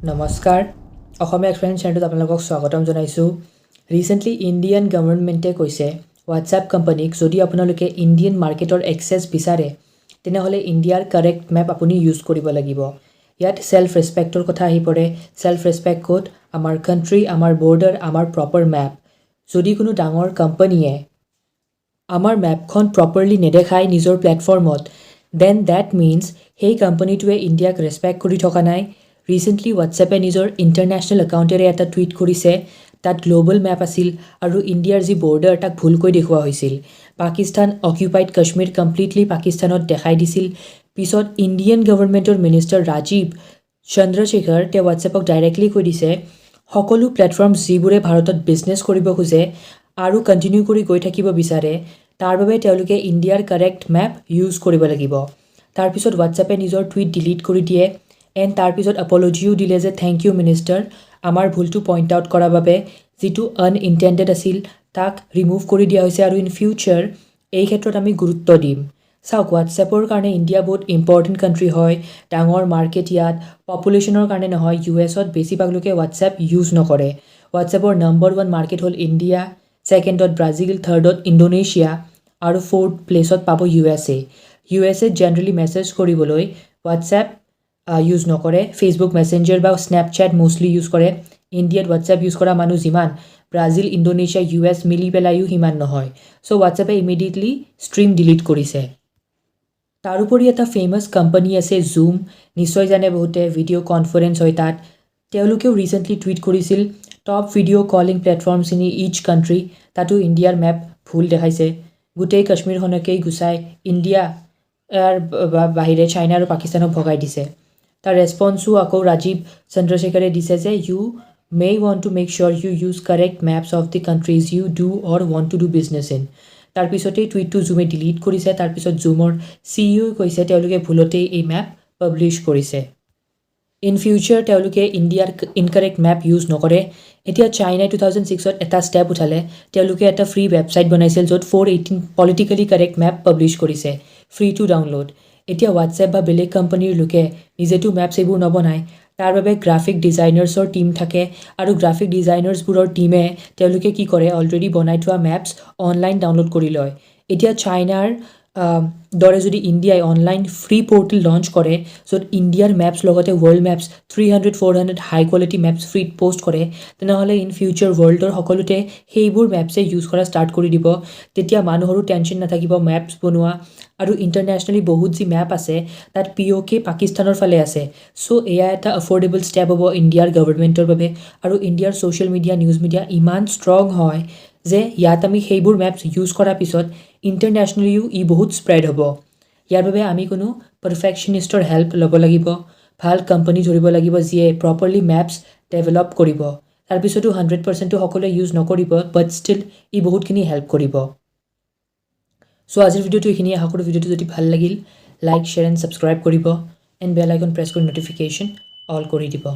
নমস্কাৰ অসমীয়া এক্সপ্লেনেশ্যন চেনেলটোত আপোনালোকক স্বাগতম জনাইছোঁ ৰিসেণ্টলি ইণ্ডিয়ান গভৰ্ণমেণ্টে কৈছে হোৱাটছএপ কোম্পানীক যদি আপোনালোকে ইণ্ডিয়ান মাৰ্কেটৰ এক্সেছ বিচাৰে তেনেহ'লে ইণ্ডিয়াৰ কাৰেক্ট মেপ আপুনি ইউজ কৰিব লাগিব ইয়াত সেলফ ৰেসপেক্টৰ কথা আহি পৰে সেলফ ৰেসপেক্ট কোড আমাৰ কান্ট্ৰি আমাৰ বৰ্ডাৰ আমাৰ প্ৰপাৰ মেপ যদি কোনো ডাঙৰ কোম্পানীয়ে আমাৰ মেপখন প্ৰপাৰলি নেদেখায় নিজৰ প্লেটফৰ্মত দেন দ্যাট মিন্স সেই কোম্পানীটোৱে ইণ্ডিয়াক ৰেসপেক্ট কৰি থকা নাই ৰিসেণ্টলি হোৱাটছএপে নিজৰ ইণ্টাৰনেশ্যনেল একাউণ্টেৰে এটা টুইট কৰিছে তাত গ্লোবেল মেপ আছিল আৰু ইণ্ডিয়াৰ যি বৰ্ডাৰ তাক ভুলকৈ দেখুওৱা হৈছিল পাকিস্তান অকুপাইড কাশ্মীৰ কমপ্লিটলি পাকিস্তানত দেখাই দিছিল পিছত ইণ্ডিয়ান গভৰ্ণমেণ্টৰ মিনিষ্টাৰ ৰাজীৱ চন্দ্ৰশেখৰ তেওঁ হোৱাটছএপক ডাইৰেক্টলি কৈ দিছে সকলো প্লেটফৰ্ম যিবোৰে ভাৰতত বিজনেছ কৰিব খোজে আৰু কণ্টিনিউ কৰি গৈ থাকিব বিচাৰে তাৰ বাবে তেওঁলোকে ইণ্ডিয়াৰ কাৰেক্ট মেপ ইউজ কৰিব লাগিব তাৰপিছত হোৱাটছএপে নিজৰ টুইট ডিলিট কৰি দিয়ে এণ্ড তাৰপিছত আপলজিও দিলে যে থেংক ইউ মিনিষ্টাৰ আমাৰ ভুলটো পইণ্ট আউট কৰাৰ বাবে যিটো আনইণ্টেণ্ডেড আছিল তাক ৰিমুভ কৰি দিয়া হৈছে আৰু ইন ফিউচাৰ এই ক্ষেত্ৰত আমি গুৰুত্ব দিম চাওক হোৱাটছএপৰ কাৰণে ইণ্ডিয়া বহুত ইম্পৰ্টেণ্ট কাণ্ট্ৰি হয় ডাঙৰ মাৰ্কেট ইয়াত পপুলেশ্যনৰ কাৰণে নহয় ইউএছত বেছিভাগ লোকে হোৱাটছএপ ইউজ নকৰে হোৱাটছএপৰ নম্বৰ 1 মাৰ্কেট হ'ল ইণ্ডিয়া ছেকেণ্ডত ব্ৰাজিল থাৰ্ডত ইণ্ডোনেছিয়া আৰু ফ'ৰ্থ প্লেচত পাব ইউএছএ জেনেৰেলি মেছেজ কৰিবলৈ হোৱাটছএপ ইউজ নকৰে ফেচবুক মেছেঞ্জাৰ বা স্নেপচেট মোষ্টলি ইউজ কৰে ইণ্ডিয়াত হোৱাটছএপ ইউজ কৰা মানুহ যিমান ব্ৰাজিল ইণ্ডোনেছিয়া ইউএছ মিলি পেলাইও সিমান নহয় চ' হোৱাটছএপে ইমিডিয়েটলি ষ্ট্ৰীম ডিলিট কৰিছে তাৰোপৰি এটা ফেমাছ কোম্পানী আছে জুম নিশ্চয় জানে বহুতে ভিডিঅ' কনফাৰেন্স হয় তাত তেওঁলোকেও ৰিচেণ্টলি টুইট কৰিছিল top video' calling platforms in each country তাতো ইণ্ডিয়াৰ মেপ ভুল দেখাইছে গোটেই কাশ্মীৰখনকেই গুচাই ইণ্ডিয়াৰ বাহিৰে চাইনা আৰু পাকিস্তানক ভগাই দিছে তাৰ ৰেছপন্সো আকৌ ৰাজীৱ চন্দ্ৰশেখৰে দিছে যে you may want to make sure you use correct maps of the countries you do or want to do business in তাৰপিছতেই টুইটটো জুমে ডিলিট কৰিছে তাৰপিছত জুমৰ CEO কৈছে তেওঁলোকে ভুলতেই এই মেপ পাব্লিছ কৰিছে ইন ফিউচাৰ তেওঁলোকে ইণ্ডিয়াৰ ইনকাৰেক্ট মেপ ইউজ নকৰে এতিয়া চাইনাই 2006ত এটা ষ্টেপ উঠালে তেওঁলোকে এটা ফ্ৰী ৱেবছাইট বনাইছিল য'ত 418 পলিটিকেলি কাৰেক্ট মেপ পাব্লিছ কৰিছে ফ্ৰী টু ডাউনলোড এতিয়া হোৱাটছএপ বা বেলেগ কোম্পানীৰ লোকে নিজেতো মেপছ এইবোৰ নবনায় তাৰ বাবে গ্ৰাফিক ডিজাইনাৰ্ছৰ টীম থাকে আৰু গ্ৰাফিক ডিজাইনাৰ্ছবোৰৰ টীমে তেওঁলোকে কি কৰে অলৰেডি বনাই থোৱা মেপছ অনলাইন ডাউনলোড কৰি লয় এতিয়া চাইনাৰ দৰে যদি ইণ্ডিয়াই অনলাইন ফ্ৰী পৰ্টেল লঞ্চ কৰে য'ত ইণ্ডিয়াৰ মেপছ লগতে ৱৰ্ল্ড মেপছ 300-400 হাই কোৱালিটি মেপছ ফ্ৰীত পষ্ট কৰে তেনেহ'লে ইন ফিউচাৰ ৱৰ্ল্ডৰ সকলোতে সেইবোৰ মেপছে ইউজ কৰা ষ্টাৰ্ট কৰি দিব তেতিয়া মানুহৰো টেনশ্যন নাথাকিব মেপছ বনোৱা আৰু ইণ্টাৰনেশ্যনেলি বহুত যি মেপ আছে তাত POK পাকিস্তানৰ ফালে আছে চ' এয়া এটা এফৰ্ডেবল ষ্টেপ হ'ব ইণ্ডিয়াৰ গভৰ্ণমেণ্টৰ বাবে আৰু ইণ্ডিয়াৰ ছ'চিয়েল মিডিয়া নিউজ মিডিয়া ইমান ষ্ট্ৰং হয় যে ইয়াত আমি সেইবোৰ মেপছ ইউজ কৰাৰ পিছত ইণ্টাৰনেশ্যনেলিও ই বহুত স্প্ৰেড হ'ব ইয়াৰ বাবে আমি কোনো পাৰফেকশ্যনিষ্টৰ হেল্প ল'ব লাগিব ভাল কোম্পানী ধৰিব লাগিব যিয়ে প্ৰপাৰলি মেপছ ডেভেলপ কৰিব তাৰপিছতো 100%টো সকলোৱে ইউজ নকৰিব বাট ষ্টিল ই বহুতখিনি হেল্প কৰিব চ' আজিৰ ভিডিঅ'টো এইখিনি আশা কৰোঁ ভিডিঅ'টো যদি ভাল লাগিল লাইক শ্বেয়াৰ এণ্ড ছাবস্ক্ৰাইব কৰিব এণ্ড বেল আইকন প্ৰেছ কৰি ন'টিফিকেশ্যন অল কৰি দিব